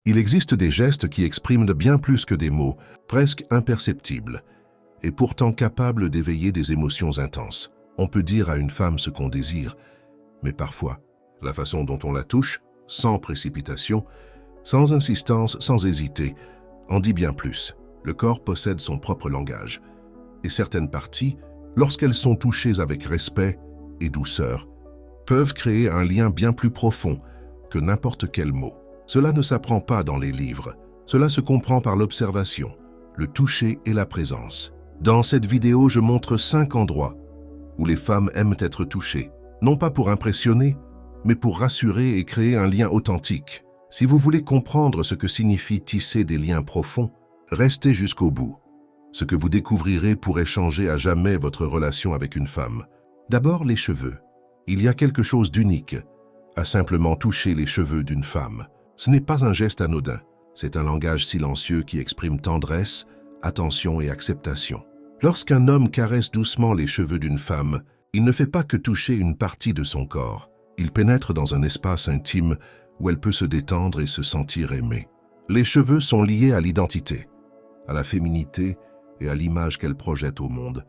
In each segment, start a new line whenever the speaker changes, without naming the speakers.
Il existe des gestes qui expriment bien plus que des mots, presque imperceptibles, et pourtant capables d'éveiller des émotions intenses. On peut dire à une femme ce qu'on désire, mais parfois, la façon dont on la touche, sans précipitation, sans insistance, sans hésiter, en dit bien plus. Le corps possède son propre langage, et certaines parties, lorsqu'elles sont touchées avec respect et douceur, peuvent créer un lien bien plus profond que n'importe quel mot. Cela ne s'apprend pas dans les livres, cela se comprend par l'observation, le toucher et la présence. Dans cette vidéo, je montre 5 endroits où les femmes aiment être touchées, non pas pour impressionner, mais pour rassurer et créer un lien authentique. Si vous voulez comprendre ce que signifie tisser des liens profonds, restez jusqu'au bout. Ce que vous découvrirez pourrait changer à jamais votre relation avec une femme. D'abord, les cheveux. Il y a quelque chose d'unique à simplement toucher les cheveux d'une femme. Ce n'est pas un geste anodin, c'est un langage silencieux qui exprime tendresse, attention et acceptation. Lorsqu'un homme caresse doucement les cheveux d'une femme, il ne fait pas que toucher une partie de son corps. Il pénètre dans un espace intime où elle peut se détendre et se sentir aimée. Les cheveux sont liés à l'identité, à la féminité et à l'image qu'elle projette au monde.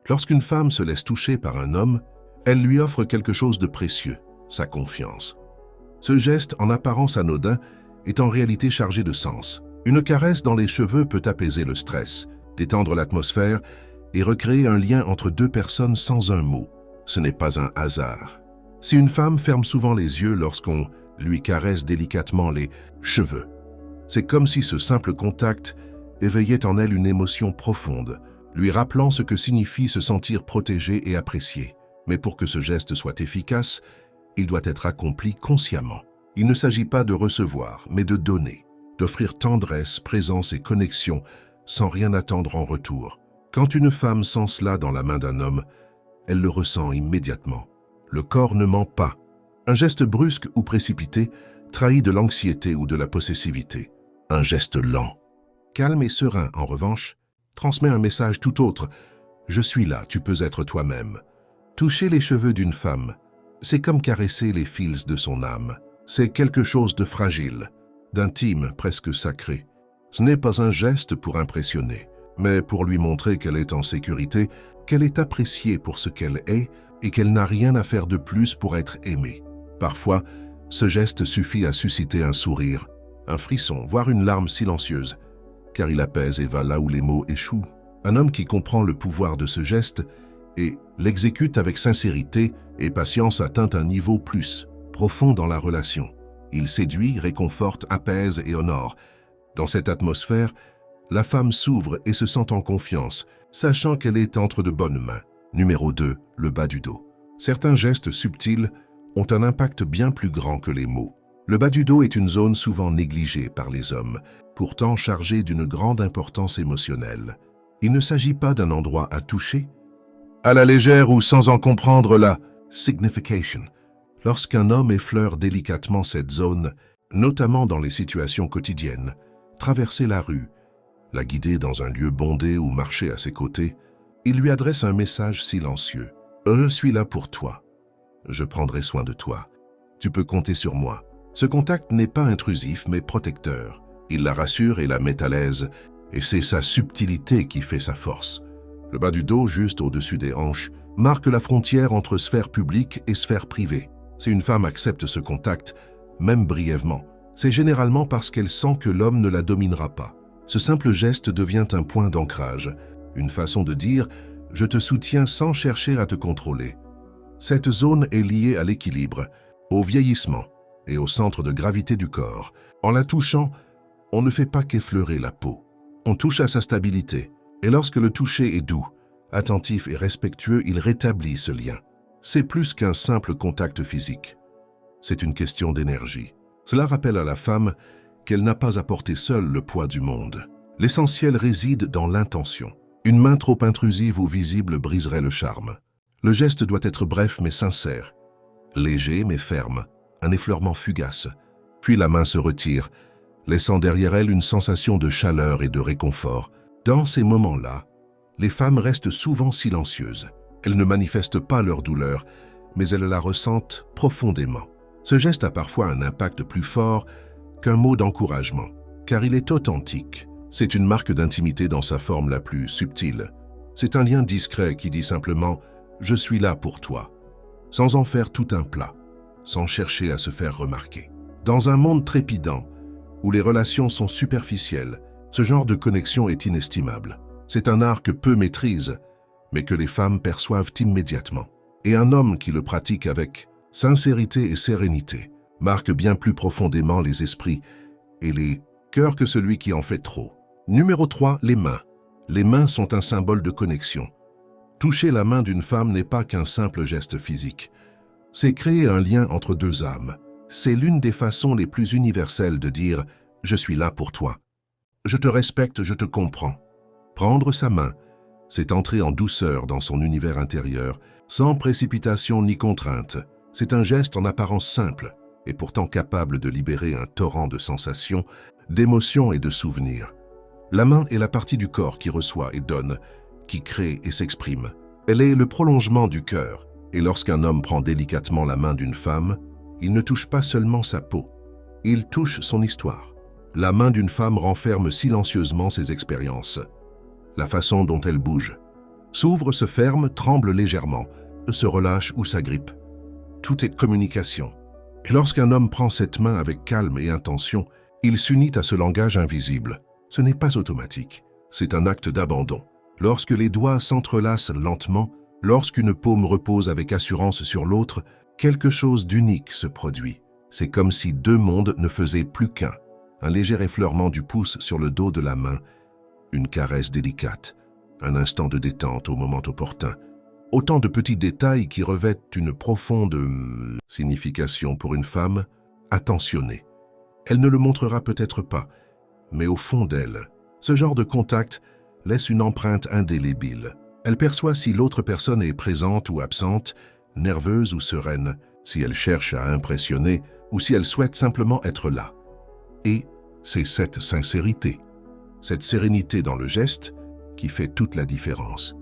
Lorsqu'une femme se laisse toucher par un homme, elle lui offre quelque chose de précieux, sa confiance. Ce geste, en apparence anodin, est en réalité chargé de sens. Une caresse dans les cheveux peut apaiser le stress, détendre l'atmosphère et recréer un lien entre deux personnes sans un mot. Ce n'est pas un hasard. Si une femme ferme souvent les yeux lorsqu'on lui caresse délicatement les cheveux, c'est comme si ce simple contact éveillait en elle une émotion profonde, lui rappelant ce que signifie se sentir protégé et apprécié. Mais pour que ce geste soit efficace, il doit être accompli consciemment. Il ne s'agit pas de recevoir, mais de donner, d'offrir tendresse, présence et connexion sans rien attendre en retour. Quand une femme sent cela dans la main d'un homme, elle le ressent immédiatement. Le corps ne ment pas. Un geste brusque ou précipité trahit de l'anxiété ou de la possessivité. Un geste lent, calme et serein, en revanche, transmet un message tout autre. Je suis là, tu peux être toi-même. Toucher les cheveux d'une femme, c'est comme caresser les fils de son âme. C'est quelque chose de fragile, d'intime, presque sacré. Ce n'est pas un geste pour impressionner, mais pour lui montrer qu'elle est en sécurité, qu'elle est appréciée pour ce qu'elle est et qu'elle n'a rien à faire de plus pour être aimée. Parfois, ce geste suffit à susciter un sourire, un frisson, voire une larme silencieuse, car il apaise et va là où les mots échouent. Un homme qui comprend le pouvoir de ce geste et l'exécute avec sincérité et patience atteint un niveau plus profond dans la relation. Il séduit, réconforte, apaise et honore. Dans cette atmosphère, la femme s'ouvre et se sent en confiance, sachant qu'elle est entre de bonnes mains. Numéro 2, le bas du dos. Certains gestes subtils ont un impact bien plus grand que les mots. Le bas du dos est une zone souvent négligée par les hommes, pourtant chargée d'une grande importance émotionnelle. Il ne s'agit pas d'un endroit à toucher, à la légère ou sans en comprendre la signification. Lorsqu'un homme effleure délicatement cette zone, notamment dans les situations quotidiennes, traverser la rue, la guider dans un lieu bondé ou marcher à ses côtés, il lui adresse un message silencieux. « Je suis là pour toi. Je prendrai soin de toi. Tu peux compter sur moi. » Ce contact n'est pas intrusif mais protecteur. Il la rassure et la met à l'aise, et c'est sa subtilité qui fait sa force. Le bas du dos, juste au-dessus des hanches, marque la frontière entre sphère publique et sphère privée. Si une femme accepte ce contact, même brièvement, c'est généralement parce qu'elle sent que l'homme ne la dominera pas. Ce simple geste devient un point d'ancrage, une façon de dire « je te soutiens sans chercher à te contrôler ». Cette zone est liée à l'équilibre, au vieillissement et au centre de gravité du corps. En la touchant, on ne fait pas qu'effleurer la peau. On touche à sa stabilité. Et lorsque le toucher est doux, attentif et respectueux, il rétablit ce lien. C'est plus qu'un simple contact physique. C'est une question d'énergie. Cela rappelle à la femme qu'elle n'a pas à porter seule le poids du monde. L'essentiel réside dans l'intention. Une main trop intrusive ou visible briserait le charme. Le geste doit être bref mais sincère, léger mais ferme, un effleurement fugace. Puis la main se retire, laissant derrière elle une sensation de chaleur et de réconfort. Dans ces moments-là, les femmes restent souvent silencieuses. Elles ne manifestent pas leur douleur, mais elles la ressentent profondément. Ce geste a parfois un impact plus fort qu'un mot d'encouragement, car il est authentique. C'est une marque d'intimité dans sa forme la plus subtile. C'est un lien discret qui dit simplement « Je suis là pour toi », sans en faire tout un plat, sans chercher à se faire remarquer. Dans un monde trépidant, où les relations sont superficielles, ce genre de connexion est inestimable. C'est un art que peu maîtrisent, mais que les femmes perçoivent immédiatement. Et un homme qui le pratique avec sincérité et sérénité marque bien plus profondément les esprits et les cœurs que celui qui en fait trop. Numéro 3, les mains. Les mains sont un symbole de connexion. Toucher la main d'une femme n'est pas qu'un simple geste physique. C'est créer un lien entre deux âmes. C'est l'une des façons les plus universelles de dire « Je suis là pour toi. Je te respecte, je te comprends ». Prendre sa main, c'est entrer en douceur dans son univers intérieur, sans précipitation ni contrainte. C'est un geste en apparence simple, et pourtant capable de libérer un torrent de sensations, d'émotions et de souvenirs. La main est la partie du corps qui reçoit et donne, qui crée et s'exprime. Elle est le prolongement du cœur, et lorsqu'un homme prend délicatement la main d'une femme, il ne touche pas seulement sa peau, il touche son histoire. La main d'une femme renferme silencieusement ses expériences. La façon dont elle bouge, s'ouvre, se ferme, tremble légèrement, se relâche ou s'agrippe. Tout est communication. Et lorsqu'un homme prend cette main avec calme et intention, il s'unit à ce langage invisible. Ce n'est pas automatique, c'est un acte d'abandon. Lorsque les doigts s'entrelacent lentement, lorsqu'une paume repose avec assurance sur l'autre, quelque chose d'unique se produit. C'est comme si deux mondes ne faisaient plus qu'un. Un léger effleurement du pouce sur le dos de la main, une caresse délicate, un instant de détente au moment opportun. Autant de petits détails qui revêtent une profonde signification pour une femme attentionnée. Elle ne le montrera peut-être pas, mais au fond d'elle, ce genre de contact laisse une empreinte indélébile. Elle perçoit si l'autre personne est présente ou absente, nerveuse ou sereine, si elle cherche à impressionner ou si elle souhaite simplement être là. Et c'est cette sincérité, cette sérénité dans le geste qui fait toute la différence.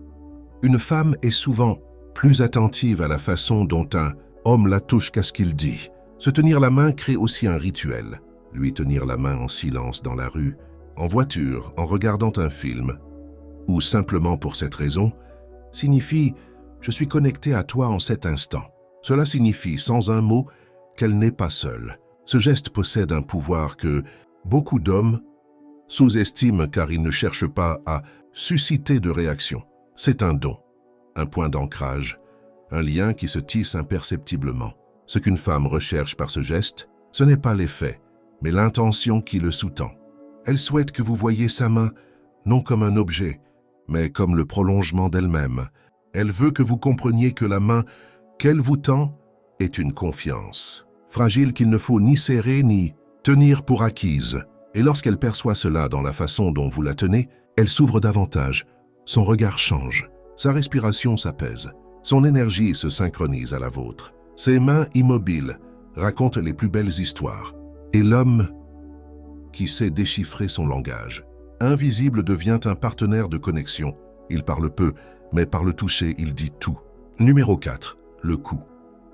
Une femme est souvent plus attentive à la façon dont un homme la touche qu'à ce qu'il dit. Se tenir la main crée aussi un rituel. Lui tenir la main en silence dans la rue, en voiture, en regardant un film, ou simplement pour cette raison, signifie « je suis connecté à toi en cet instant ». Cela signifie, sans un mot, qu'elle n'est pas seule. Ce geste possède un pouvoir que beaucoup d'hommes sous-estiment car ils ne cherchent pas à susciter de réaction. C'est un don, un point d'ancrage, un lien qui se tisse imperceptiblement. Ce qu'une femme recherche par ce geste, ce n'est pas l'effet, mais l'intention qui le sous-tend. Elle souhaite que vous voyiez sa main, non comme un objet, mais comme le prolongement d'elle-même. Elle veut que vous compreniez que la main qu'elle vous tend est une confiance, fragile qu'il ne faut ni serrer ni tenir pour acquise. Et lorsqu'elle perçoit cela dans la façon dont vous la tenez, elle s'ouvre davantage, son regard change, sa respiration s'apaise, son énergie se synchronise à la vôtre. Ses mains immobiles racontent les plus belles histoires. Et l'homme qui sait déchiffrer son langage, invisible, devient un partenaire de connexion. Il parle peu, mais par le toucher, il dit tout. Numéro 4. Le cou.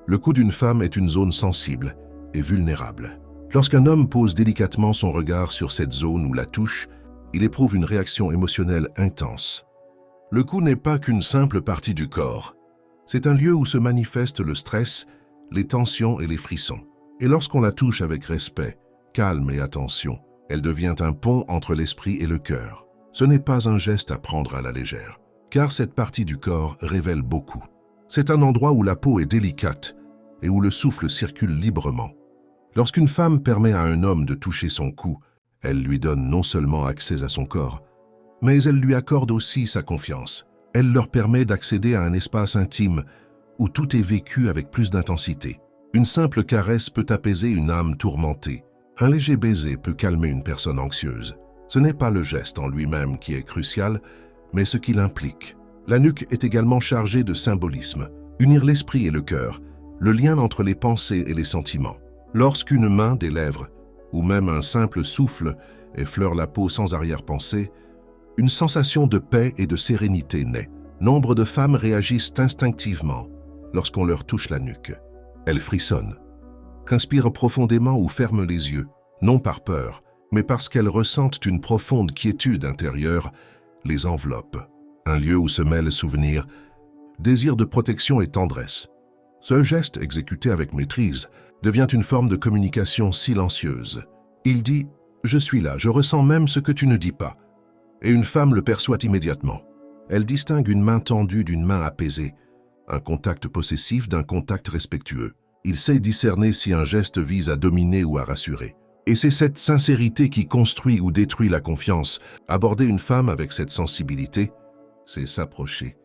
Le cou d'une femme est une zone sensible et vulnérable. Lorsqu'un homme pose délicatement son regard sur cette zone ou la touche, il éprouve une réaction émotionnelle intense. Le cou n'est pas qu'une simple partie du corps. C'est un lieu où se manifestent le stress, les tensions et les frissons. Et lorsqu'on la touche avec respect, calme et attention, elle devient un pont entre l'esprit et le cœur. Ce n'est pas un geste à prendre à la légère, car cette partie du corps révèle beaucoup. C'est un endroit où la peau est délicate et où le souffle circule librement. Lorsqu'une femme permet à un homme de toucher son cou, elle lui donne non seulement accès à son corps, mais elle lui accorde aussi sa confiance. Elle leur permet d'accéder à un espace intime où tout est vécu avec plus d'intensité. Une simple caresse peut apaiser une âme tourmentée. Un léger baiser peut calmer une personne anxieuse. Ce n'est pas le geste en lui-même qui est crucial, mais ce qu'il implique. La nuque est également chargée de symbolisme. Unir l'esprit et le cœur, le lien entre les pensées et les sentiments. Lorsqu'une main, des lèvres, ou même un simple souffle effleure la peau sans arrière-pensée, une sensation de paix et de sérénité naît. Nombre de femmes réagissent instinctivement lorsqu'on leur touche la nuque. Elles frissonnent, qu'inspirent profondément ou ferment les yeux, non par peur, mais parce qu'elles ressentent une profonde quiétude intérieure, les enveloppe. Un lieu où se mêlent souvenirs, désir de protection et tendresse. Ce geste, exécuté avec maîtrise, devient une forme de communication silencieuse. Il dit « Je suis là, je ressens même ce que tu ne dis pas ». Et une femme le perçoit immédiatement. Elle distingue une main tendue d'une main apaisée, un contact possessif d'un contact respectueux. Il sait discerner si un geste vise à dominer ou à rassurer. Et c'est cette sincérité qui construit ou détruit la confiance. Aborder une femme avec cette sensibilité, c'est s'approcher,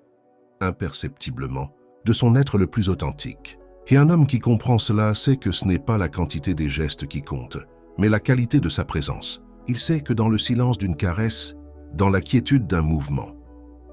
imperceptiblement, de son être le plus authentique. Et un homme qui comprend cela sait que ce n'est pas la quantité des gestes qui compte, mais la qualité de sa présence. Il sait que dans le silence d'une caresse, dans la quiétude d'un mouvement,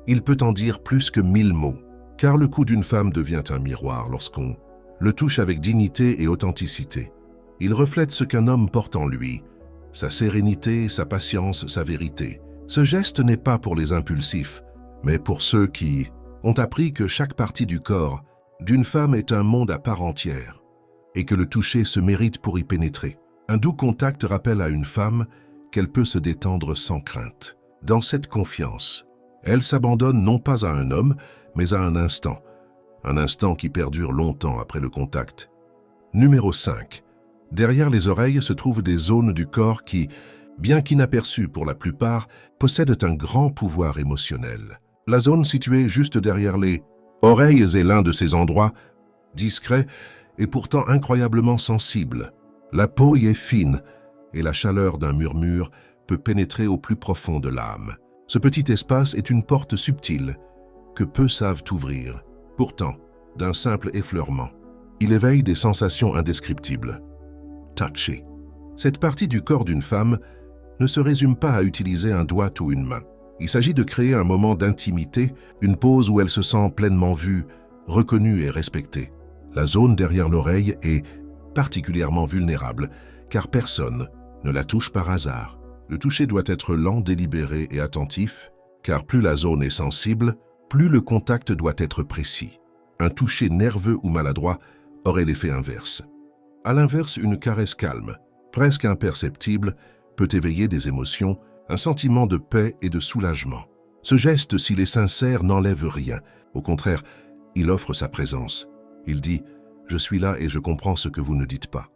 il peut en dire plus que 1000 mots, car le cou d'une femme devient un miroir lorsqu'on le touche avec dignité et authenticité. Il reflète ce qu'un homme porte en lui, sa sérénité, sa patience, sa vérité. Ce geste n'est pas pour les impulsifs, mais pour ceux qui ont appris que chaque partie du corps d'une femme est un monde à part entière, et que le toucher se mérite pour y pénétrer. Un doux contact rappelle à une femme qu'elle peut se détendre sans crainte. Dans cette confiance, elle s'abandonne non pas à un homme, mais à un instant qui perdure longtemps après le contact. Numéro 5. Derrière les oreilles se trouvent des zones du corps qui, bien qu'inaperçues pour la plupart, possèdent un grand pouvoir émotionnel. La zone située juste derrière les oreilles est l'un de ces endroits discrets et pourtant incroyablement sensibles. La peau y est fine et la chaleur d'un murmure peut pénétrer au plus profond de l'âme. Ce petit espace est une porte subtile que peu savent ouvrir. Pourtant, d'un simple effleurement, il éveille des sensations indescriptibles. Toucher. Cette partie du corps d'une femme ne se résume pas à utiliser un doigt ou une main. Il s'agit de créer un moment d'intimité, une pause où elle se sent pleinement vue, reconnue et respectée. La zone derrière l'oreille est particulièrement vulnérable, car personne ne la touche par hasard. Le toucher doit être lent, délibéré et attentif, car plus la zone est sensible, plus le contact doit être précis. Un toucher nerveux ou maladroit aurait l'effet inverse. À l'inverse, une caresse calme, presque imperceptible, peut éveiller des émotions, un sentiment de paix et de soulagement. Ce geste, s'il est sincère, n'enlève rien. Au contraire, il offre sa présence. Il dit « Je suis là et je comprends ce que vous ne dites pas ».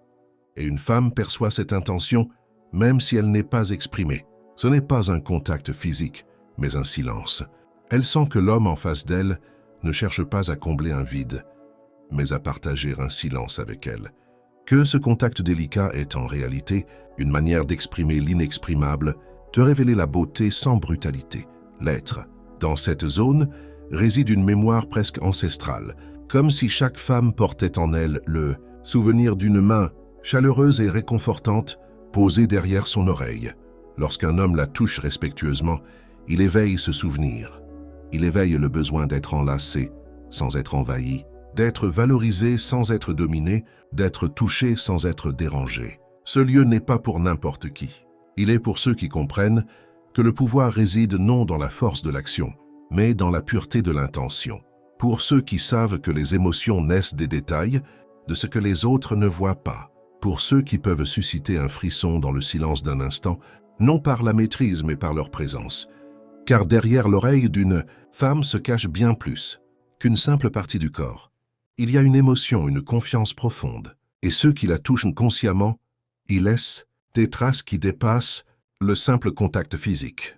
Et une femme perçoit cette intention, même si elle n'est pas exprimée. Ce n'est pas un contact physique, mais un silence. Elle sent que l'homme en face d'elle ne cherche pas à combler un vide, mais à partager un silence avec elle. Que ce contact délicat est en réalité une manière d'exprimer l'inexprimable, de révéler la beauté sans brutalité, l'être. Dans cette zone réside une mémoire presque ancestrale, comme si chaque femme portait en elle le souvenir d'une main chaleureuse et réconfortante posée derrière son oreille. Lorsqu'un homme la touche respectueusement, il éveille ce souvenir. Il éveille le besoin d'être enlacé sans être envahi, d'être valorisé sans être dominé, d'être touché sans être dérangé. Ce lieu n'est pas pour n'importe qui. Il est pour ceux qui comprennent que le pouvoir réside non dans la force de l'action, mais dans la pureté de l'intention. Pour ceux qui savent que les émotions naissent des détails, de ce que les autres ne voient pas. Pour ceux qui peuvent susciter un frisson dans le silence d'un instant, non par la maîtrise mais par leur présence. Car derrière l'oreille d'une femme se cache bien plus qu'une simple partie du corps. Il y a une émotion, une confiance profonde. Et ceux qui la touchent consciemment y laissent des traces qui dépassent le simple contact physique.